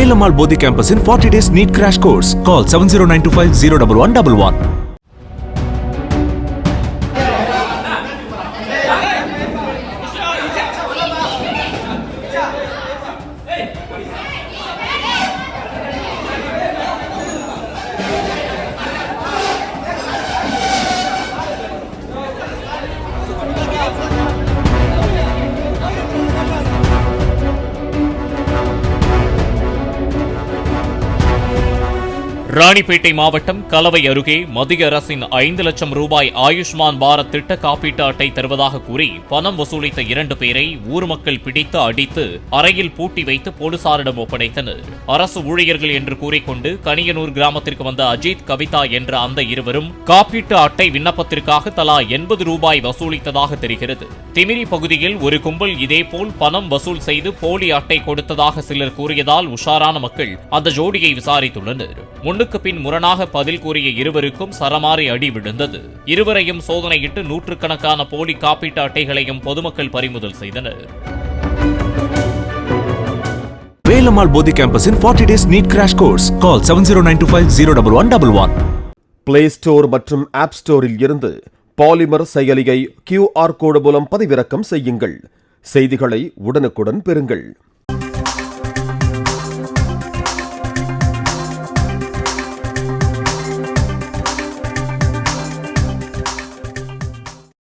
Velamal Bodhi campus in 40 days NEET crash course. Call 70925 01111. Ranipet மாவட்டம் கலவை அருகே மத்திய அரசின் 5 லட்சம் ரூபாய் ஆயுஷ்மான் பாரத் திட்ட காப்பீட்டு அட்டை தருவதாக கூறி பணம் வசூலித்த 2 பேரை ஊர் மக்கள் பிடித்து அடித்து அறையில் பூட்டி வைத்து போலீசாரிடம் ஒப்படைத்தனர். அரசு ஊழியர்கள் என்று கூறிக்கொண்டு கனியனூர் கிராமத்திற்கு வந்த அஜித், கவிதா என்ற அந்த இருவரும் காப்பீட்டு அட்டை விண்ணப்பத்திற்காக தலா 80 ரூபாய் வசூலித்ததாக தெரிகிறது. திமிரி பகுதியில் ஒரு கும்பல் இதேபோல் பணம் வசூல் செய்து போலி அட்டை கொடுத்ததாக சிலர் கூறியதால் உஷாரான மக்கள் அந்த ஜோடியை விசாரித்துள்ளனர். முன்னுக்கு பின் முரணாக பதில் கூறிய இருவருக்கும் சரமாரி அடி விழுந்தது. இருவரையும் சோதனையிட்டு நூற்றுக்கணக்கான போலி காப்பீட்டு அட்டைகளையும் பொதுமக்கள் பறிமுதல் செய்தனர். Velamal Bodhi campus in 40 days NEET crash course. Call 70925 01111. Play store மற்றும் ஆப் ஸ்டோரில் இருந்து பாலிமர் செயலியை QR கோடு மூலம் பதிவிறக்கம் செய்யுங்கள். செய்திகளை உடனுக்குடன் பெறுங்கள்.